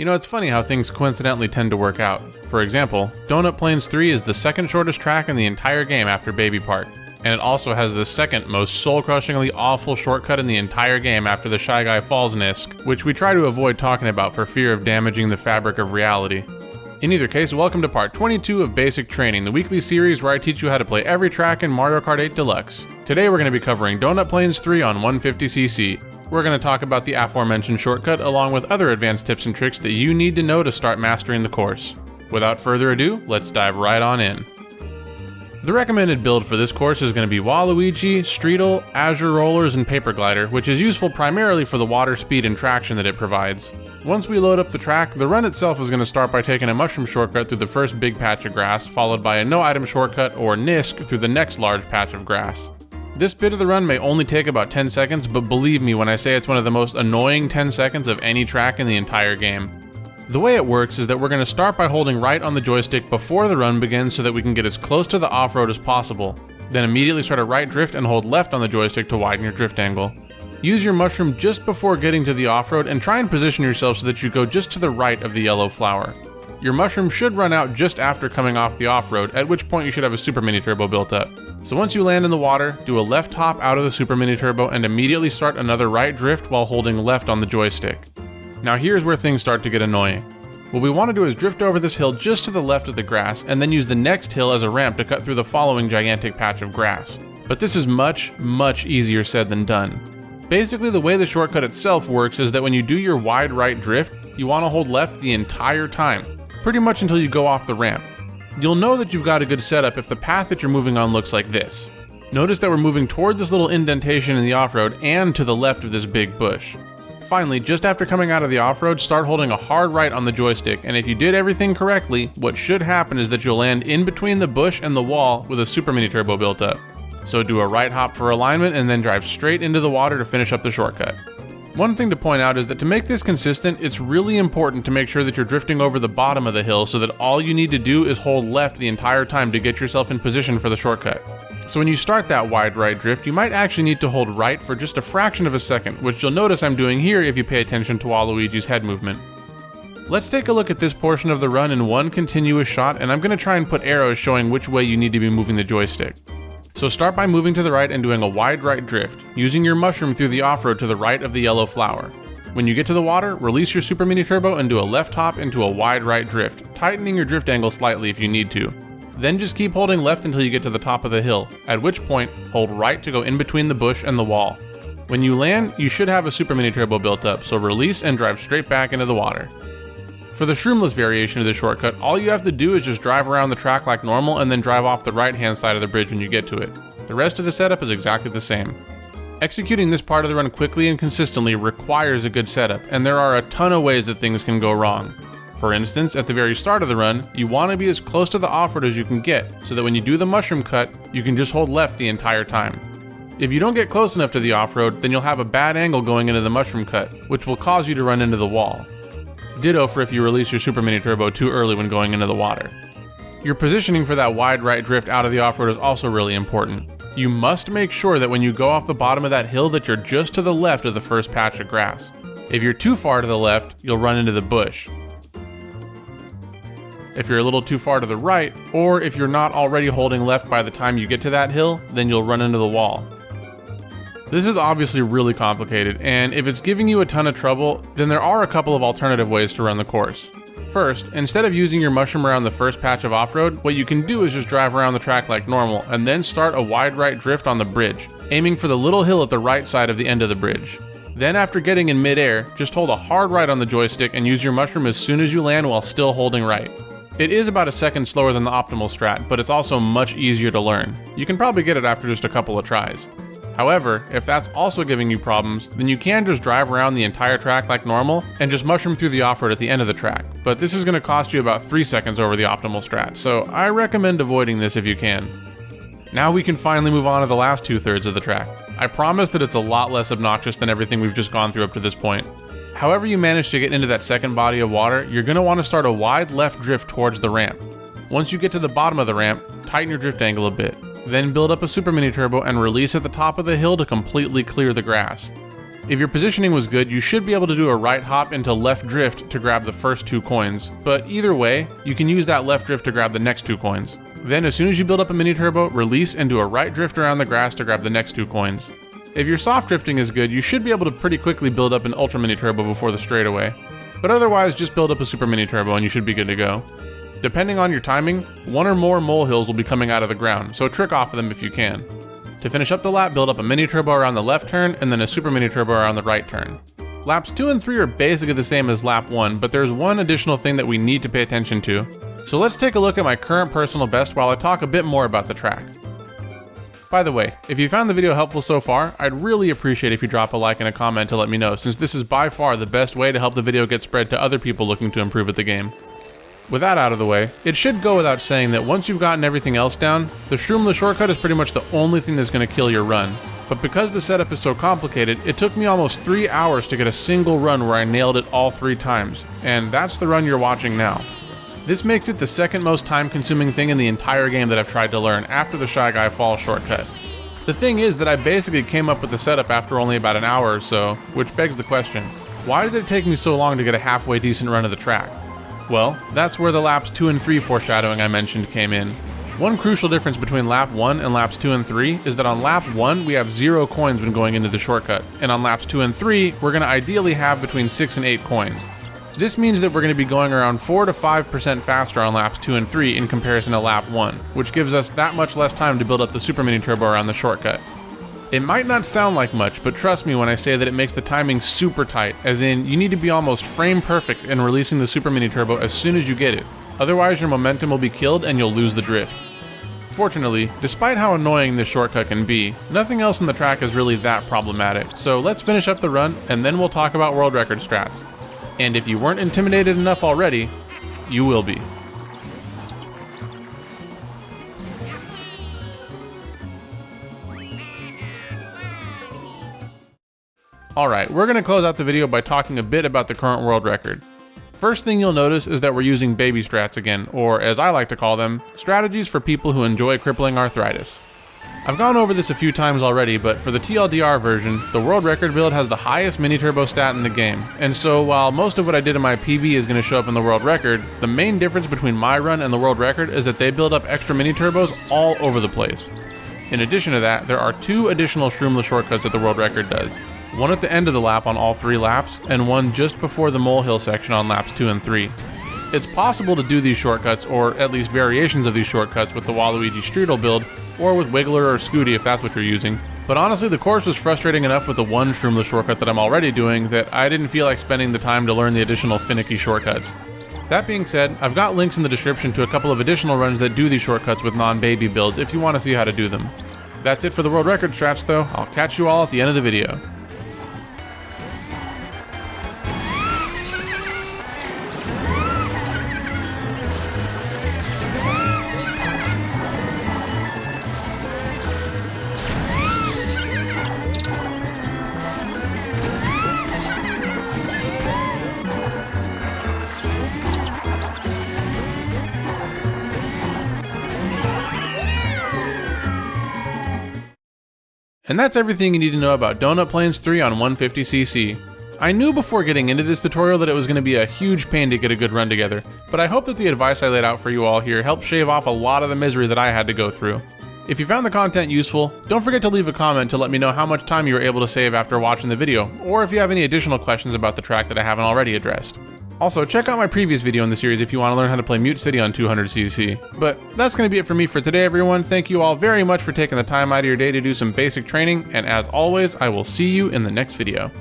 You know, it's funny how things coincidentally tend to work out. For example, Donut Plains 3 is the second shortest track in the entire game after Baby Park, and it also has the second most soul-crushingly awful shortcut in the entire game after the Shy Guy Falls NISC, which we try to avoid talking about for fear of damaging the fabric of reality. In either case, welcome to part 22 of Basic Training, the weekly series where I teach you how to play every track in Mario Kart 8 Deluxe. Today we're going to be covering Donut Plains 3 on 150cc. We're going to talk about the aforementioned shortcut along with other advanced tips and tricks that you need to know to start mastering the course. Without further ado, let's dive right on in. The recommended build for this course is going to be Waluigi, Streetle, Azure Rollers, and Paper Glider, which is useful primarily for the water speed and traction that it provides. Once we load up the track, the run itself is going to start by taking a mushroom shortcut through the first big patch of grass, followed by a no-item shortcut, or NISC, through the next large patch of grass. This bit of the run may only take about 10 seconds, but believe me when I say it's one of the most annoying 10 seconds of any track in the entire game. The way it works is that we're going to start by holding right on the joystick before the run begins so that we can get as close to the off-road as possible. Then immediately start a right drift and hold left on the joystick to widen your drift angle. Use your mushroom just before getting to the off-road and try and position yourself so that you go just to the right of the yellow flower. Your mushroom should run out just after coming off the off-road, at which point you should have a Super Mini Turbo built up. So once you land in the water, do a left hop out of the Super Mini Turbo and immediately start another right drift while holding left on the joystick. Now here's where things start to get annoying. What we want to do is drift over this hill just to the left of the grass and then use the next hill as a ramp to cut through the following gigantic patch of grass. But this is much easier said than done. Basically, the way the shortcut itself works is that when you do your wide right drift, you want to hold left the entire time, pretty much until you go off the ramp. You'll know that you've got a good setup if the path that you're moving on looks like this. Notice that we're moving toward this little indentation in the off-road and to the left of this big bush. Finally, just after coming out of the off-road, start holding a hard right on the joystick, and if you did everything correctly, what should happen is that you'll land in between the bush and the wall with a Super Mini Turbo built up. So do a right hop for alignment and then drive straight into the water to finish up the shortcut. One thing to point out is that to make this consistent, it's really important to make sure that you're drifting over the bottom of the hill so that all you need to do is hold left the entire time to get yourself in position for the shortcut. So when you start that wide right drift, you might actually need to hold right for just a fraction of a second, which you'll notice I'm doing here if you pay attention to Waluigi's head movement. Let's take a look at this portion of the run in one continuous shot, and I'm going to try and put arrows showing which way you need to be moving the joystick. So start by moving to the right and doing a wide right drift, using your mushroom through the off-road to the right of the yellow flower. When you get to the water, release your Super Mini Turbo and do a left hop into a wide right drift, tightening your drift angle slightly if you need to. Then just keep holding left until you get to the top of the hill, at which point, hold right to go in between the bush and the wall. When you land, you should have a Super Mini Turbo built up, so release and drive straight back into the water. For the Shroomless variation of the shortcut, all you have to do is just drive around the track like normal and then drive off the right-hand side of the bridge when you get to it. The rest of the setup is exactly the same. Executing this part of the run quickly and consistently requires a good setup, and there are a ton of ways that things can go wrong. For instance, at the very start of the run, you want to be as close to the off-road as you can get, so that when you do the mushroom cut, you can just hold left the entire time. If you don't get close enough to the off-road, then you'll have a bad angle going into the mushroom cut, which will cause you to run into the wall. Ditto for if you release your Super Mini Turbo too early when going into the water. Your positioning for that wide right drift out of the off-road is also really important. You must make sure that when you go off the bottom of that hill that you're just to the left of the first patch of grass. If you're too far to the left, you'll run into the bush. If you're a little too far to the right, or if you're not already holding left by the time you get to that hill, then you'll run into the wall. This is obviously really complicated, and if it's giving you a ton of trouble, then there are a couple of alternative ways to run the course. First, instead of using your mushroom around the first patch of off-road, what you can do is just drive around the track like normal, and then start a wide right drift on the bridge, aiming for the little hill at the right side of the end of the bridge. Then after getting in mid-air, just hold a hard right on the joystick and use your mushroom as soon as you land while still holding right. It is about a second slower than the optimal strat, but it's also much easier to learn. You can probably get it after just a couple of tries. However, if that's also giving you problems, then you can just drive around the entire track like normal and just mushroom through the off-road at the end of the track, but this is going to cost you about 3 seconds over the optimal strat, so I recommend avoiding this if you can. Now we can finally move on to the last 2/3 of the track. I promise that it's a lot less obnoxious than everything we've just gone through up to this point. However you manage to get into that second body of water, you're going to want to start a wide left drift towards the ramp. Once you get to the bottom of the ramp, tighten your drift angle a bit. Then build up a Super Mini Turbo and release at the top of the hill to completely clear the grass. If your positioning was good, you should be able to do a right hop into left drift to grab the first 2 coins, but either way, you can use that left drift to grab the next 2 coins. Then as soon as you build up a mini turbo, release and do a right drift around the grass to grab the next 2 coins. If your soft drifting is good, you should be able to pretty quickly build up an ultra mini turbo before the straightaway. But otherwise, just build up a super mini turbo and you should be good to go. Depending on your timing, 1 or more molehills will be coming out of the ground, so trick off of them if you can. To finish up the lap, build up a mini turbo around the left turn and then a super mini turbo around the right turn. Laps 2 and 3 are basically the same as lap 1, but there's one additional thing that we need to pay attention to. So let's take a look at my current personal best while I talk a bit more about the track. By the way, if you found the video helpful so far, I'd really appreciate if you drop a like and a comment to let me know, since this is by far the best way to help the video get spread to other people looking to improve at the game. With that out of the way, it should go without saying that once you've gotten everything else down, the Shroomless shortcut is pretty much the only thing that's going to kill your run. But because the setup is so complicated, it took me almost 3 hours to get a single run where I nailed it all 3 times, and that's the run you're watching now. This makes it the second most time-consuming thing in the entire game that I've tried to learn after the Shy Guy Falls shortcut. The thing is that I basically came up with the setup after only about an hour or so, which begs the question, why did it take me so long to get a halfway decent run of the track? Well, that's where the laps 2 and 3 foreshadowing I mentioned came in. One crucial difference between lap 1 and laps 2 and 3 is that on lap 1 we have 0 coins when going into the shortcut, and on laps 2 and 3 we're going to ideally have between 6 and 8 coins. This means that we're going to be going around 4 to 5% faster on laps 2 and 3 in comparison to lap 1, which gives us that much less time to build up the super mini turbo around the shortcut. It might not sound like much, but trust me when I say that it makes the timing super tight, as in you need to be almost frame perfect in releasing the super mini turbo as soon as you get it, otherwise your momentum will be killed and you'll lose the drift. Fortunately, despite how annoying this shortcut can be, nothing else in the track is really that problematic, so let's finish up the run and then we'll talk about world record strats. And if you weren't intimidated enough already, you will be. Alright, we're going to close out the video by talking a bit about the current world record. First thing you'll notice is that we're using baby strats again, or as I like to call them, strategies for people who enjoy crippling arthritis. I've gone over this a few times already, but for the TLDR version, the world record build has the highest mini turbo stat in the game, and so while most of what I did in my PB is going to show up in the world record, the main difference between my run and the world record is that they build up extra mini turbos all over the place. In addition to that, there are 2 additional Shroomless shortcuts that the world record does. One at the end of the lap on all 3 laps, and one just before the molehill section on laps 2 and 3. It's possible to do these shortcuts, or at least variations of these shortcuts, with the Waluigi Strudel build, or with Wiggler or Scooty if that's what you're using. But honestly, the course was frustrating enough with the one Shroomless shortcut that I'm already doing that I didn't feel like spending the time to learn the additional finicky shortcuts. That being said, I've got links in the description to a couple of additional runs that do these shortcuts with non-baby builds if you want to see how to do them. That's it for the world record strats though. I'll catch you all at the end of the video. And that's everything you need to know about Donut Plains 3 on 150cc. I knew before getting into this tutorial that it was going to be a huge pain to get a good run together, but I hope that the advice I laid out for you all here helped shave off a lot of the misery that I had to go through. If you found the content useful, don't forget to leave a comment to let me know how much time you were able to save after watching the video, or if you have any additional questions about the track that I haven't already addressed. Also, check out my previous video in the series if you want to learn how to play Mute City on 200cc. But that's going to be it for me for today, everyone. Thank you all very much for taking the time out of your day to do some basic training, and as always, I will see you in the next video.